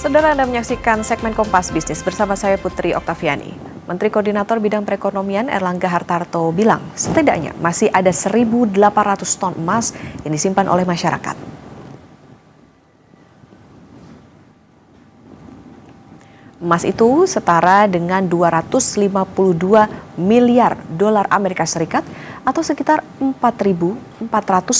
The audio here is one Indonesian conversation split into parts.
Saudara, Anda menyaksikan segmen Kompas Bisnis bersama saya Putri Oktaviani. Menteri Koordinator Bidang Perekonomian Erlangga Hartarto bilang setidaknya masih ada 1.800 ton emas yang disimpan oleh masyarakat. Emas itu setara dengan 252 miliar dolar Amerika Serikat atau sekitar 4.458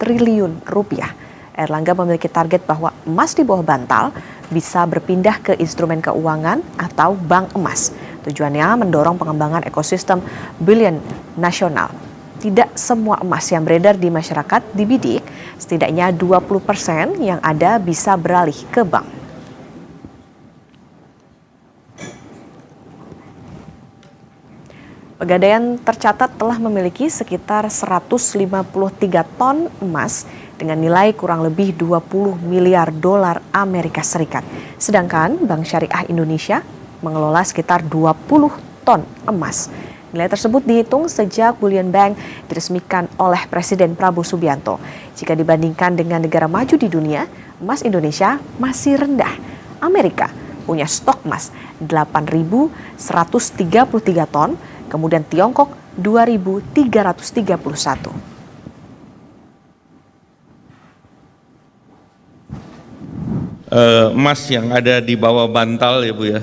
triliun rupiah. Erlangga memiliki target bahwa emas di bawah bantal bisa berpindah ke instrumen keuangan atau bank emas. Tujuannya mendorong pengembangan ekosistem bullion nasional. Tidak semua emas yang beredar di masyarakat dibidik, setidaknya 20% yang ada bisa beralih ke bank. Pegadaian tercatat telah memiliki sekitar 153 ton emas dengan nilai kurang lebih 20 miliar dolar Amerika Serikat. Sedangkan Bank Syariah Indonesia mengelola sekitar 20 ton emas. Nilai tersebut dihitung sejak Bullion Bank diresmikan oleh Presiden Prabowo Subianto. Jika dibandingkan dengan negara maju di dunia, emas Indonesia masih rendah. Amerika punya stok emas 8.133 ton, kemudian Tiongkok 2.331. Emas yang ada di bawah bantal ya Bu ya,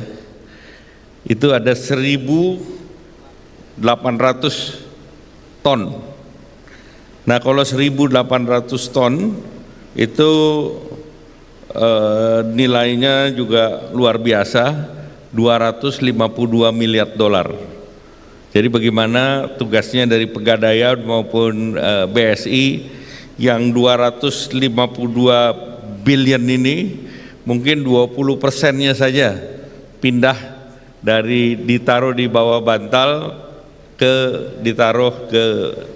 itu ada 1.800 ton. Nah kalau 1.800 ton itu nilainya juga luar biasa, 252 miliar dolar. Jadi bagaimana tugasnya dari Pegadaian maupun BSI yang 252 billion ini mungkin 20%-nya saja pindah dari ditaruh di bawah bantal ditaruh ke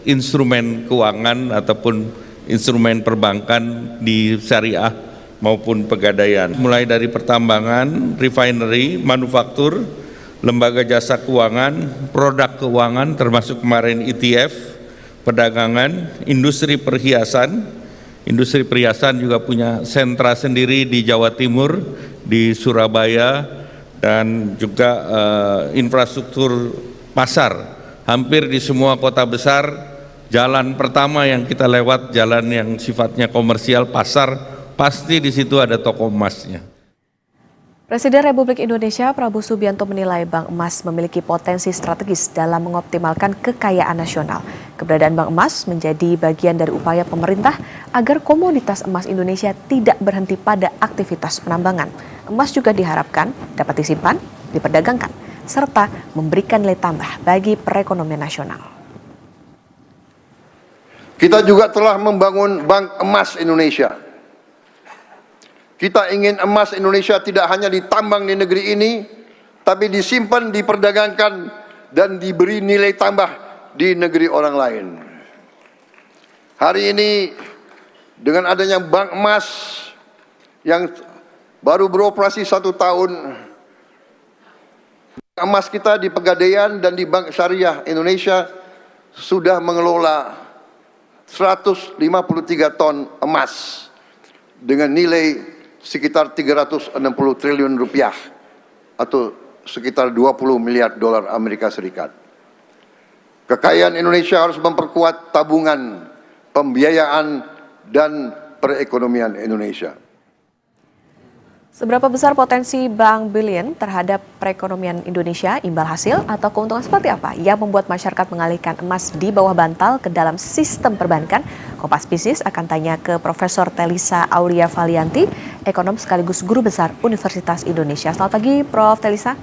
instrumen keuangan ataupun instrumen perbankan di syariah maupun pegadaian. Mulai dari pertambangan, refinery, manufaktur, lembaga jasa keuangan, produk keuangan termasuk kemarin ETF, perdagangan, industri perhiasan. Industri perhiasan juga punya sentra sendiri di Jawa Timur, di Surabaya, dan juga infrastruktur pasar. Hampir di semua kota besar, jalan pertama yang kita lewat, jalan yang sifatnya komersial, pasar, pasti di situ ada toko emasnya. Presiden Republik Indonesia Prabowo Subianto menilai Bank Emas memiliki potensi strategis dalam mengoptimalkan kekayaan nasional. Keberadaan Bank Emas menjadi bagian dari upaya pemerintah agar komoditas emas Indonesia tidak berhenti pada aktivitas penambangan. Emas juga diharapkan dapat disimpan, diperdagangkan, serta memberikan nilai tambah bagi perekonomian nasional. Kita juga telah membangun Bank Emas Indonesia. Kita ingin emas Indonesia tidak hanya ditambang di negeri ini, tapi disimpan, diperdagangkan, dan diberi nilai tambah di negeri orang lain. Hari ini, dengan adanya Bank Emas yang baru beroperasi 1 tahun, Bank Emas kita di Pegadaian dan di Bank Syariah Indonesia sudah mengelola 153 ton emas dengan nilai sekitar 360 triliun rupiah atau sekitar 20 miliar dolar Amerika Serikat. Kekayaan Indonesia harus memperkuat tabungan, pembiayaan, dan perekonomian Indonesia. Seberapa besar potensi Bank Bullion terhadap perekonomian Indonesia, imbal hasil atau keuntungan seperti apa yang membuat masyarakat mengalihkan emas di bawah bantal ke dalam sistem perbankan? Kompas Bisnis akan tanya ke Profesor Telisa Aulia Valianti, ekonom sekaligus guru besar Universitas Indonesia. Selamat pagi, Prof. Telisa.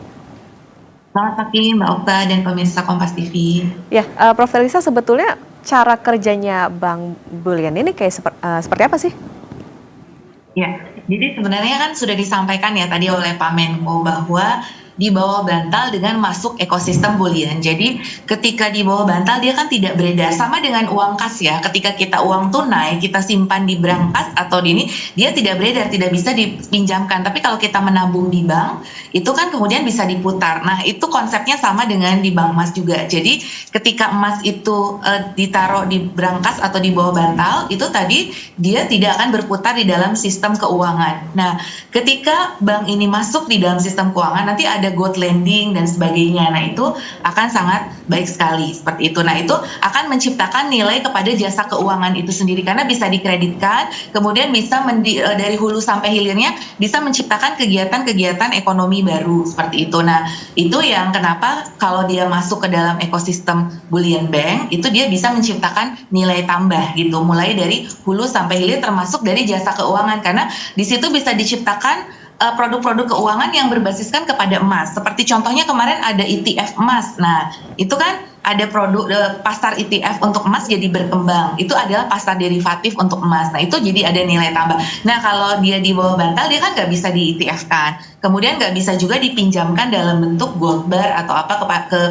Selamat pagi, Mbak Okta dan pemirsa Kompas TV. Ya, Prof. Telisa, sebetulnya cara kerjanya Bank Bullion ini kayak seperti apa sih? Ya, jadi sebenarnya kan sudah disampaikan ya tadi oleh Pak Menko bahwa di bawah bantal dengan masuk ekosistem bullion. Jadi ketika di bawah bantal dia kan tidak beredar, sama dengan uang kas ya. Ketika kita uang tunai kita simpan di brankas atau di ini, dia tidak beredar, tidak bisa dipinjamkan. Tapi kalau kita menabung di bank itu kan kemudian bisa diputar. Nah itu konsepnya sama dengan di bank emas juga. Jadi ketika emas itu ditaruh di brankas atau di bawah bantal, itu tadi dia tidak akan berputar di dalam sistem keuangan. Nah ketika bank ini masuk di dalam sistem keuangan, nanti ada gold lending dan sebagainya. Nah itu akan sangat baik sekali seperti itu. Nah itu akan menciptakan nilai kepada jasa keuangan itu sendiri karena bisa dikreditkan, kemudian bisa dari hulu sampai hilirnya bisa menciptakan kegiatan-kegiatan ekonomi baru seperti itu. Nah itu yang kenapa kalau dia masuk ke dalam ekosistem bullion bank itu dia bisa menciptakan nilai tambah gitu, mulai dari hulu sampai hilir termasuk dari jasa keuangan karena di situ bisa diciptakan produk-produk keuangan yang berbasiskan kepada emas. Seperti contohnya kemarin ada ETF emas. Nah, itu kan ada produk pasar ETF untuk emas jadi berkembang. Itu adalah pasar derivatif untuk emas. Nah, itu jadi ada nilai tambah. Nah, kalau dia di bawah bantal, dia kan nggak bisa di ETF kan. Kemudian nggak bisa juga dipinjamkan dalam bentuk gold bar atau apa ke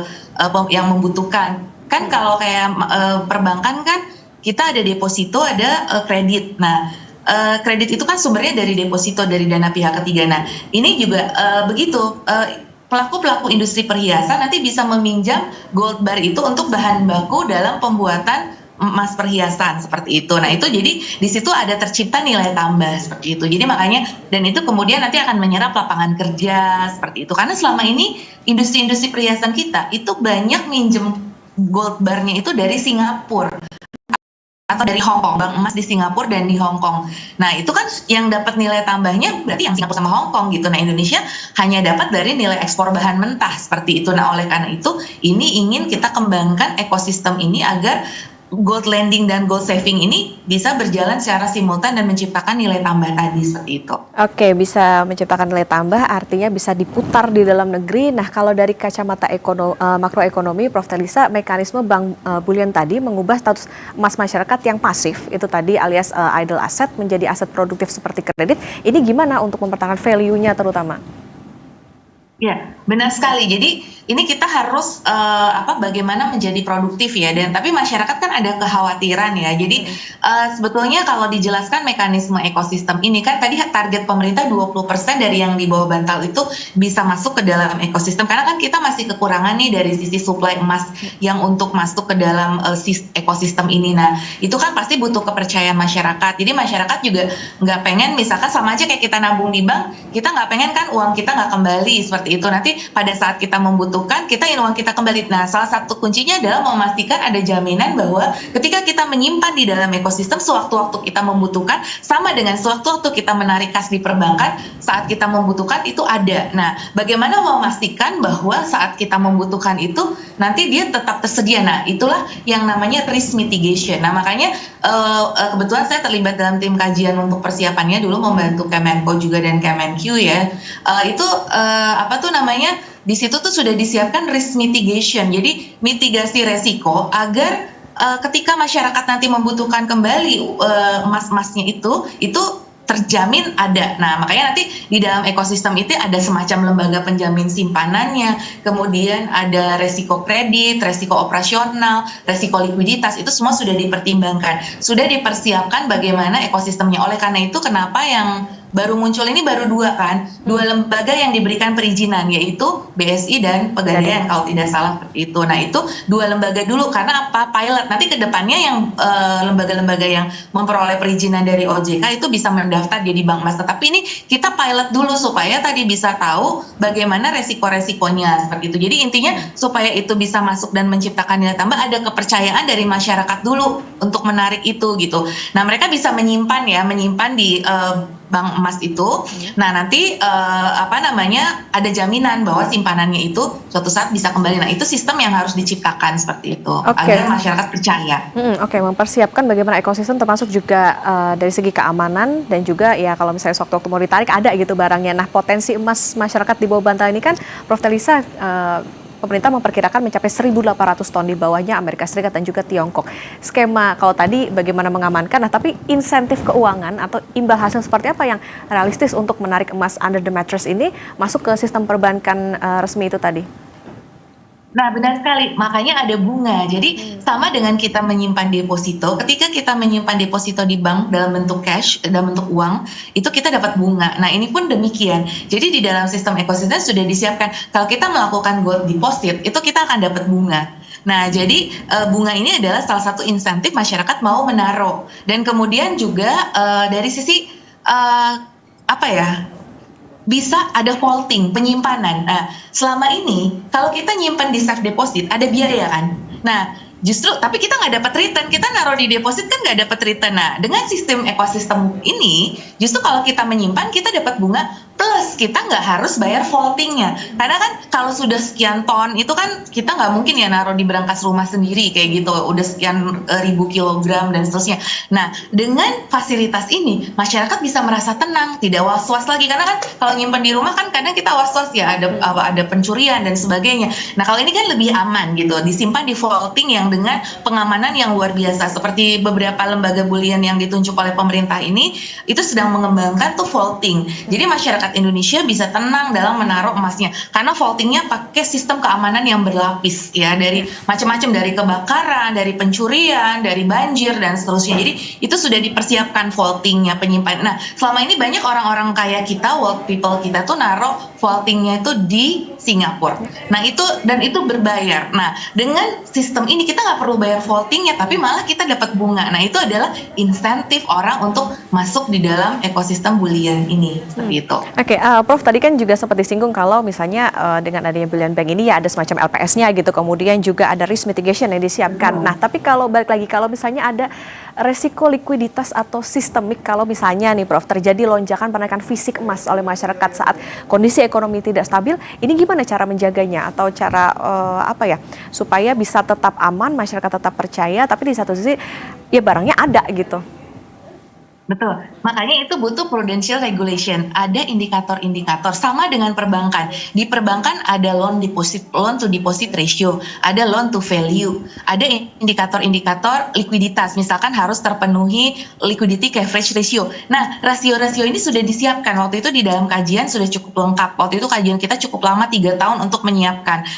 yang membutuhkan. Kan kalau kayak perbankan kan kita ada deposito, ada kredit. Nah, kredit itu kan sumbernya dari deposito, dari dana pihak ketiga. Nah, ini juga begitu. Pelaku-pelaku industri perhiasan nanti bisa meminjam gold bar itu untuk bahan baku dalam pembuatan emas perhiasan seperti itu. Nah, itu jadi di situ ada tercipta nilai tambah seperti itu. Jadi makanya dan itu kemudian nanti akan menyerap lapangan kerja seperti itu. Karena selama ini industri-industri perhiasan kita itu banyak minjem gold barnya itu dari Singapura atau dari Hong Kong, bank emas di Singapura dan di Hong Kong. Nah itu kan yang dapat nilai tambahnya berarti yang Singapura sama Hong Kong gitu. Nah Indonesia hanya dapat dari nilai ekspor bahan mentah seperti itu. Nah oleh karena itu ini ingin kita kembangkan ekosistem ini agar gold lending dan gold saving ini bisa berjalan secara simultan dan menciptakan nilai tambah tadi seperti itu. Oke, bisa menciptakan nilai tambah artinya bisa diputar di dalam negeri. Nah, kalau dari kacamata makroekonomi, Prof. Telisa, mekanisme Bank Bullion tadi mengubah status emas masyarakat yang pasif, itu tadi alias idle asset menjadi aset produktif seperti kredit. Ini gimana untuk mempertahankan value-nya terutama? Ya, benar sekali. Jadi ini kita harus bagaimana menjadi produktif ya. Dan tapi masyarakat kan ada kekhawatiran ya. Jadi sebetulnya kalau dijelaskan mekanisme ekosistem ini kan tadi target pemerintah 20% dari yang di bawah bantal itu bisa masuk ke dalam ekosistem. Karena kan kita masih kekurangan nih dari sisi supply emas yang untuk masuk ke dalam ekosistem ini. Nah, itu kan pasti butuh kepercayaan masyarakat. Jadi masyarakat juga nggak pengen misalkan sama aja kayak kita nabung di bank, kita nggak pengen kan uang kita nggak kembali seperti itu. Nanti pada saat kita membutuhkan, kita ingin uang kita kembali. Nah, salah satu kuncinya adalah memastikan ada jaminan bahwa ketika kita menyimpan di dalam ekosistem, sewaktu-waktu kita membutuhkan, sama dengan sewaktu-waktu kita menarik kas di perbankan, saat kita membutuhkan itu ada. Nah, bagaimana memastikan bahwa saat kita membutuhkan itu, nanti dia tetap tersedia. Nah, itulah yang namanya risk mitigation. Nah, makanya kebetulan saya terlibat dalam tim kajian untuk persiapannya dulu, membantu Kemenko juga dan Kemenq ya. Di situ tuh sudah disiapkan risk mitigation, jadi mitigasi resiko agar ketika masyarakat nanti membutuhkan kembali emas-emasnya itu terjamin ada. Nah, makanya nanti di dalam ekosistem itu ada semacam lembaga penjamin simpanannya, kemudian ada resiko kredit, resiko operasional, resiko likuiditas, itu semua sudah dipertimbangkan, sudah dipersiapkan bagaimana ekosistemnya. Oleh karena itu kenapa yang baru muncul ini baru dua lembaga yang diberikan perizinan, yaitu BSI dan Pegadaian kalau tidak salah seperti itu. Nah itu dua lembaga dulu karena apa, pilot. Nanti kedepannya yang lembaga-lembaga yang memperoleh perizinan dari OJK itu bisa mendaftar jadi bank emas. Tetapi ini kita pilot dulu supaya tadi bisa tahu bagaimana resiko-resikonya seperti itu. Jadi intinya supaya itu bisa masuk dan menciptakan nilai tambah, ada kepercayaan dari masyarakat dulu untuk menarik itu gitu. Nah mereka bisa menyimpan di bank emas itu. Nah nanti ada jaminan bahwa simpanannya itu suatu saat bisa kembali. Nah itu sistem yang harus diciptakan seperti itu agar masyarakat percaya. Mempersiapkan bagaimana ekosistem termasuk juga dari segi keamanan dan juga ya kalau misalnya sewaktu-waktu mau ditarik ada gitu barangnya. Nah potensi emas masyarakat di bawah bantal ini kan Prof. Telisa pemerintah memperkirakan mencapai 1.800 ton, di bawahnya Amerika Serikat dan juga Tiongkok. Skema kalau tadi bagaimana mengamankan, nah tapi insentif keuangan atau imbal hasil seperti apa yang realistis untuk menarik emas under the mattress ini masuk ke sistem perbankan resmi itu tadi? Nah, benar sekali. Makanya ada bunga. Jadi sama dengan kita menyimpan deposito, ketika kita menyimpan deposito di bank dalam bentuk cash, dalam bentuk uang, itu kita dapat bunga. Nah, ini pun demikian. Jadi di dalam sistem ekosistem sudah disiapkan, kalau kita melakukan gold deposit, itu kita akan dapat bunga. Nah, jadi bunga ini adalah salah satu insentif masyarakat mau menaruh. Dan kemudian juga dari sisi apa ya? Bisa ada vaulting, penyimpanan. Nah, selama ini kalau kita nyimpan di safe deposit ada biaya kan. Nah, justru tapi kita nggak dapat return, kita naruh di deposit kan nggak dapat return. Nah, dengan sistem ekosistem ini, justru kalau kita menyimpan kita dapat bunga, plus kita nggak harus bayar vaultingnya. Karena kan kalau sudah sekian ton itu kan kita nggak mungkin ya naruh di berangkas rumah sendiri kayak gitu, udah sekian ribu kilogram dan seterusnya. Nah, dengan fasilitas ini masyarakat bisa merasa tenang, tidak was-was lagi. Karena kan kalau nyimpan di rumah kan kadang kita was-was ya, ada pencurian dan sebagainya. Nah, kalau ini kan lebih aman gitu, disimpan di vaulting yang dengan pengamanan yang luar biasa. Seperti beberapa lembaga bulian yang ditunjuk oleh pemerintah ini itu sedang mengembangkan tuh vaulting. Jadi masyarakat Indonesia bisa tenang dalam menaruh emasnya karena vaultingnya pakai sistem keamanan yang berlapis ya, dari macam-macam, dari kebakaran, dari pencurian, dari banjir dan seterusnya. Jadi itu sudah dipersiapkan vaultingnya, penyimpanan. Nah, selama ini banyak orang-orang kaya kita, wealth people kita tuh naruh vaultingnya itu di Singapura. Nah, itu berbayar. Nah, dengan sistem ini kita nggak perlu bayar vaultingnya, tapi malah kita dapat bunga. Nah, itu adalah insentif orang untuk masuk di dalam ekosistem bulian ini, seperti itu. Oke, Prof, tadi kan juga sempat disinggung kalau misalnya dengan adanya Bullion Bank ini ya ada semacam LPS-nya gitu, kemudian juga ada risk mitigation yang disiapkan. Nah, tapi kalau balik lagi, kalau misalnya ada resiko likuiditas atau sistemik, kalau misalnya nih Prof, terjadi lonjakan penaikan fisik emas oleh masyarakat saat kondisi ekonomi tidak stabil, ini gimana cara menjaganya atau cara supaya bisa tetap aman, masyarakat tetap percaya, tapi di satu sisi ya barangnya ada gitu. Betul, makanya itu butuh prudential regulation. Ada indikator-indikator sama dengan perbankan. Di perbankan ada loan to deposit ratio, ada loan to value, ada indikator-indikator likuiditas. Misalkan harus terpenuhi liquidity coverage ratio. Nah, rasio-rasio ini sudah disiapkan. Waktu itu di dalam kajian sudah cukup lengkap. Waktu itu kajian kita cukup lama, 3 tahun untuk menyiapkan.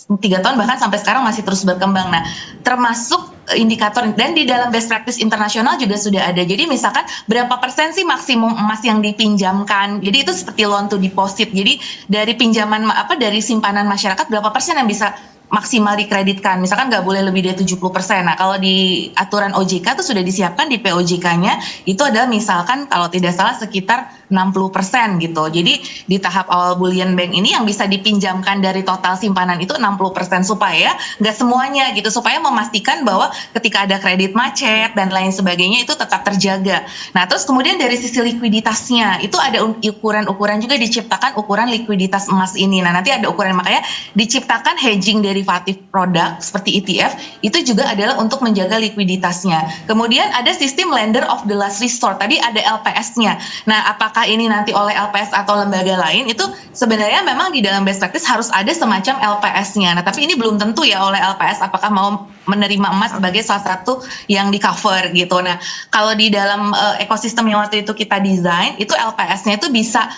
3 tahun bahkan sampai sekarang masih terus berkembang. Nah, termasuk indikator, dan di dalam best practice internasional juga sudah ada. Jadi misalkan berapa persen sih maksimum emas yang dipinjamkan. Jadi itu seperti loan to deposit. Jadi dari pinjaman dari simpanan masyarakat berapa persen yang bisa maksimal dikreditkan, misalkan nggak boleh lebih dari 70%. Nah, kalau di aturan OJK itu sudah disiapkan di POJK-nya, itu adalah misalkan kalau tidak salah sekitar 60% gitu. Jadi di tahap awal Bullion Bank ini yang bisa dipinjamkan dari total simpanan itu 60%, supaya nggak semuanya gitu, supaya memastikan bahwa ketika ada kredit macet dan lain sebagainya itu tetap terjaga. Nah, terus kemudian dari sisi likuiditasnya, itu ada ukuran-ukuran juga, diciptakan ukuran likuiditas emas ini. Nah, nanti ada ukuran, makanya diciptakan hedging derivatif produk seperti ETF, itu juga adalah untuk menjaga likuiditasnya. Kemudian ada sistem lender of the last resort, tadi ada LPS-nya. Nah, apakah ini nanti oleh LPS atau lembaga lain, itu sebenarnya memang di dalam best practice harus ada semacam LPS-nya. Nah, tapi ini belum tentu ya oleh LPS apakah mau menerima emas sebagai salah satu yang di cover gitu. Nah, kalau di dalam ekosistem yang waktu itu kita desain, itu LPS-nya itu bisa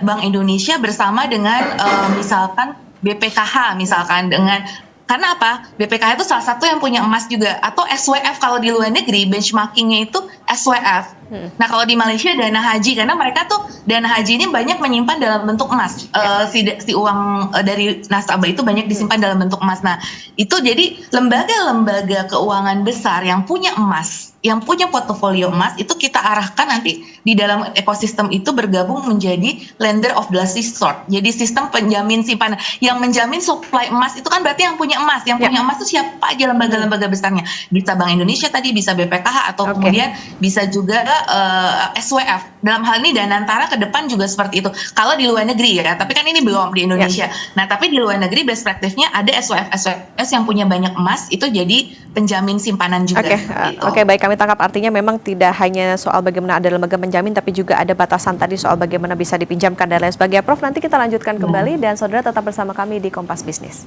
Bank Indonesia bersama dengan misalkan BPKH misalkan, dengan karena apa? BPKH itu salah satu yang punya emas juga, atau SWF kalau di luar negeri benchmarkingnya itu SWF. Nah, kalau di Malaysia dana haji, karena mereka tuh dana haji ini banyak menyimpan dalam bentuk emas. Si uang dari nasabah itu banyak disimpan dalam bentuk emas. Nah, itu jadi lembaga-lembaga keuangan besar yang punya emas, yang punya portofolio emas, itu kita arahkan nanti di dalam ekosistem itu bergabung menjadi lender of last resort. Jadi sistem penjamin simpanan yang menjamin supply emas itu kan berarti yang punya emas. Yang punya emas itu siapa aja lembaga-lembaga besarnya? Bisa Bank Indonesia tadi, bisa BPKH, atau kemudian bisa juga SWF. Dalam hal ini Danantara ke depan juga seperti itu. Kalau di luar negeri ya, tapi kan ini belum di Indonesia. Nah, tapi di luar negeri best practice-nya ada SWF yang punya banyak emas itu jadi penjamin simpanan juga. Oke, baik, kami tangkap artinya memang tidak hanya soal bagaimana ada lembaga penjamin, tapi juga ada batasan tadi soal bagaimana bisa dipinjamkan dan lain sebagainya. Prof, nanti kita lanjutkan kembali dan saudara tetap bersama kami di Kompas Bisnis.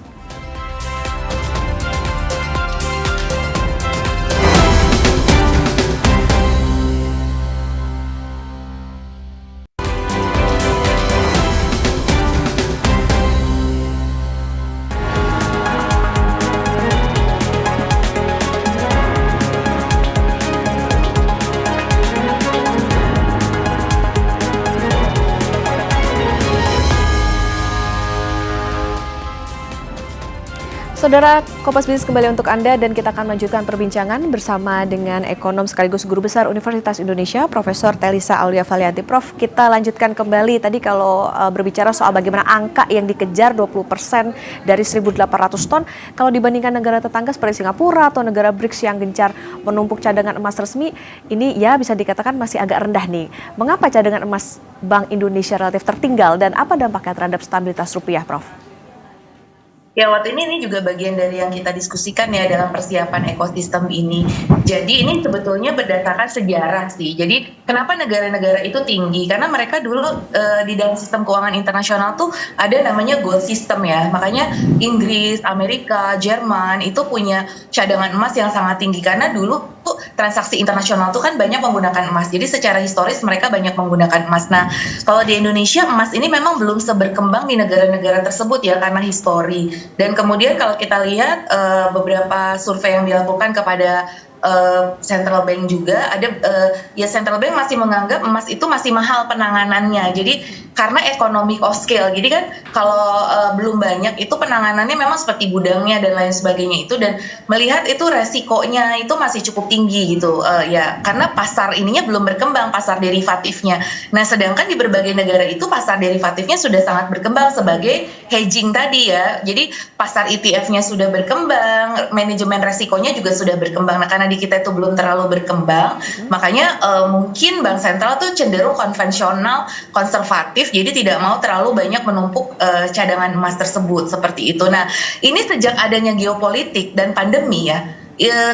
Saudara, Kompas Bisnis kembali untuk Anda dan kita akan melanjutkan perbincangan bersama dengan ekonom sekaligus guru besar Universitas Indonesia, Profesor Telisa Aulia Valianti. Prof, kita lanjutkan kembali tadi kalau berbicara soal bagaimana angka yang dikejar 20% dari 1.800 ton. Kalau dibandingkan negara tetangga seperti Singapura atau negara BRICS yang gencar menumpuk cadangan emas resmi, ini ya bisa dikatakan masih agak rendah nih. Mengapa cadangan emas Bank Indonesia relatif tertinggal dan apa dampaknya terhadap stabilitas rupiah, Prof? Ya, waktu ini juga bagian dari yang kita diskusikan ya dalam persiapan ekosistem ini. Jadi ini sebetulnya berdasarkan sejarah sih. Jadi kenapa negara-negara itu tinggi? Karena mereka dulu di dalam sistem keuangan internasional tuh ada namanya gold system ya. Makanya Inggris, Amerika, Jerman itu punya cadangan emas yang sangat tinggi. Karena dulu tuh transaksi internasional tuh kan banyak menggunakan emas. Jadi secara historis mereka banyak menggunakan emas. Nah, kalau di Indonesia emas ini memang belum seberkembang di negara-negara tersebut ya karena histori. Dan kemudian kalau kita lihat beberapa survei yang dilakukan kepada central bank juga ada ya central bank masih menganggap emas itu masih mahal penanganannya. Jadi karena economic of scale. Jadi kan kalau belum banyak itu penanganannya memang seperti gudangnya dan lain sebagainya itu, dan melihat itu resikonya itu masih cukup tinggi gitu ya karena pasar ininya belum berkembang, pasar derivatifnya. Nah, sedangkan di berbagai negara itu pasar derivatifnya sudah sangat berkembang sebagai hedging tadi ya. Jadi pasar ETF-nya sudah berkembang, manajemen resikonya juga sudah berkembang. Nah, karena di kita itu belum terlalu berkembang, makanya mungkin bank sentral tuh cenderung konvensional, konservatif, jadi tidak mau terlalu banyak menumpuk cadangan emas tersebut seperti itu. Nah, ini sejak adanya geopolitik dan pandemi ya,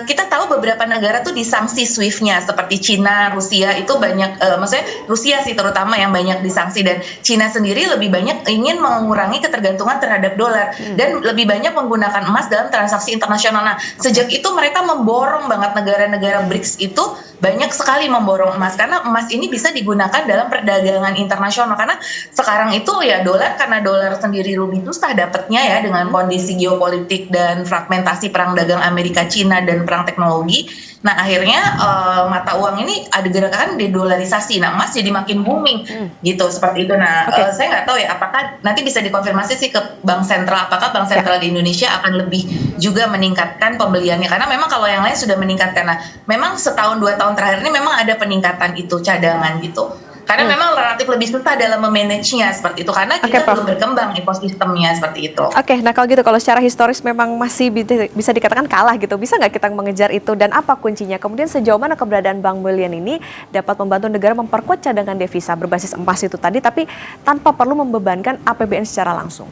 kita tahu beberapa negara tuh disanksi SWIFT-nya seperti Cina, Rusia itu banyak, maksudnya Rusia sih terutama yang banyak disanksi, dan Cina sendiri lebih banyak ingin mengurangi ketergantungan terhadap dolar dan lebih banyak menggunakan emas dalam transaksi internasional. Nah, sejak itu mereka memborong banget negara-negara BRICS itu banyak sekali memborong emas karena emas ini bisa digunakan dalam perdagangan internasional karena sekarang itu ya dolar, karena dolar sendiri lebih susah dapatnya ya dengan kondisi geopolitik dan fragmentasi perang dagang Amerika Cina dan perang teknologi. Nah, akhirnya mata uang ini ada gerakan dedolarisasi. Nah, emas jadi makin booming gitu seperti itu. Nah, saya nggak tahu ya apakah nanti bisa dikonfirmasi sih ke bank sentral, apakah bank sentral di Indonesia akan lebih juga meningkatkan pembeliannya, karena memang kalau yang lain sudah meningkatkan. Nah, memang setahun 2 tahun terakhir ini memang ada peningkatan itu cadangan gitu. Karena memang relatif lebih susah dalam memanage-nya seperti itu karena kita belum berkembang ekosistemnya seperti itu. Oke, nah kalau gitu kalau secara historis memang masih bisa dikatakan kalah gitu. Bisa nggak kita mengejar itu dan apa kuncinya? Kemudian sejauh mana keberadaan Bank Belian ini dapat membantu negara memperkuat cadangan devisa berbasis emas itu tadi tapi tanpa perlu membebankan APBN secara langsung?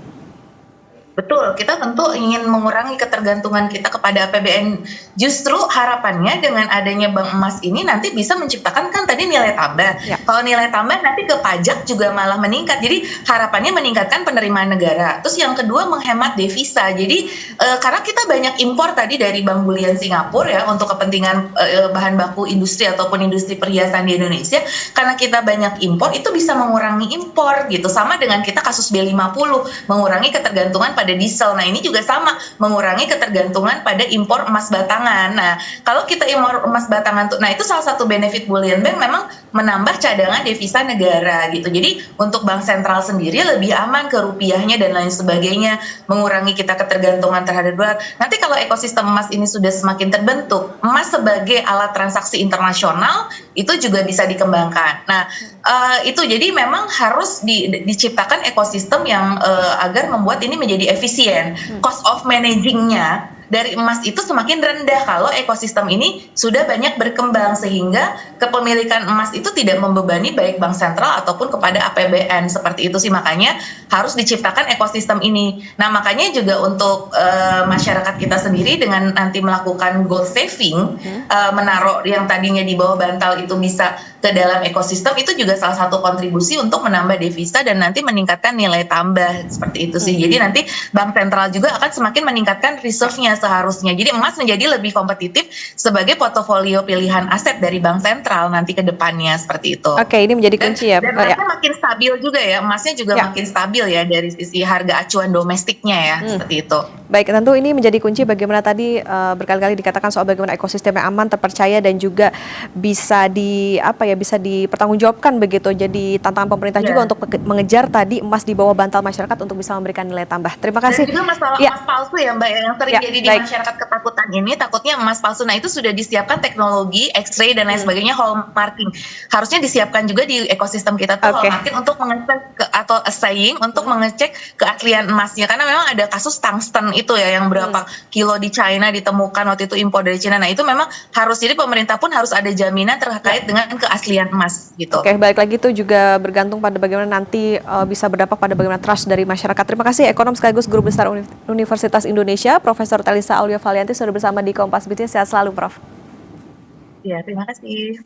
Betul, kita tentu ingin mengurangi ketergantungan kita kepada APBN. Justru harapannya dengan adanya bank emas ini nanti bisa menciptakan kan tadi nilai tambah. Ya. Kalau nilai tambah nanti ke pajak juga malah meningkat. Jadi harapannya meningkatkan penerimaan negara. Terus yang kedua menghemat devisa. Jadi karena kita banyak impor tadi dari Bank Belian Singapura ya untuk kepentingan bahan baku industri ataupun industri perhiasan di Indonesia. Karena kita banyak impor itu bisa mengurangi impor gitu. Sama dengan kita kasus B50 mengurangi ketergantungan pada diesel. Nah, ini juga sama, mengurangi ketergantungan pada impor emas batangan. Nah, kalau kita impor emas batangan tuh, nah itu salah satu benefit bullion bank memang menambah cadangan devisa negara gitu. Jadi untuk bank sentral sendiri lebih aman ke rupiahnya dan lain sebagainya, mengurangi kita ketergantungan terhadap dolar. Nanti kalau ekosistem emas ini sudah semakin terbentuk, emas sebagai alat transaksi internasional itu juga bisa dikembangkan. Nah, itu jadi memang harus diciptakan ekosistem yang agar membuat ini menjadi efisien. Cost of managing-nya dari emas itu semakin rendah kalau ekosistem ini sudah banyak berkembang, sehingga kepemilikan emas itu tidak membebani baik bank sentral ataupun kepada APBN. Seperti itu sih, makanya harus diciptakan ekosistem ini. Nah, makanya juga untuk masyarakat kita sendiri dengan nanti melakukan gold saving, menaruh yang tadinya di bawah bantal itu bisa ke dalam ekosistem, itu juga salah satu kontribusi untuk menambah devisa dan nanti meningkatkan nilai tambah, seperti itu sih. Jadi nanti bank sentral juga akan semakin meningkatkan reserve-nya seharusnya. Jadi emas menjadi lebih kompetitif sebagai portofolio pilihan aset dari bank sentral nanti ke depannya, seperti itu. Oke, ini menjadi kunci ya. Dan emasnya makin stabil juga ya, emasnya juga makin stabil ya dari sisi harga acuan domestiknya ya, seperti itu. Baik, tentu ini menjadi kunci bagaimana tadi berkali-kali dikatakan soal bagaimana ekosistem yang aman, terpercaya dan juga bisa bisa dipertanggungjawabkan begitu. Jadi tantangan pemerintah juga untuk mengejar tadi emas di bawah bantal masyarakat untuk bisa memberikan nilai tambah. Terima kasih. Dan juga masalah emas palsu ya Mbak, yang sering jadi di masyarakat ketakutan ini, takutnya emas palsu. Nah, itu sudah disiapkan teknologi X-ray dan lain sebagainya, hallmarking. Harusnya disiapkan juga di ekosistem kita tuh hallmarking untuk mengecek atau assaying untuk mengecek keaslian emasnya, karena memang ada kasus tungsten itu ya yang berapa kilo di China ditemukan waktu itu impor dari China. Nah, itu memang harus, jadi pemerintah pun harus ada jaminan terkait dengan keaslian emas gitu. Oke, balik lagi itu juga bergantung pada bagaimana nanti bisa berdampak pada bagaimana trust dari masyarakat. Terima kasih ekonom sekaligus Guru Besar Universitas Indonesia, Profesor Talisa Aulia Valianti sudah bersama di Kompas Bisnis. Sehat selalu, Prof. Ya, terima kasih.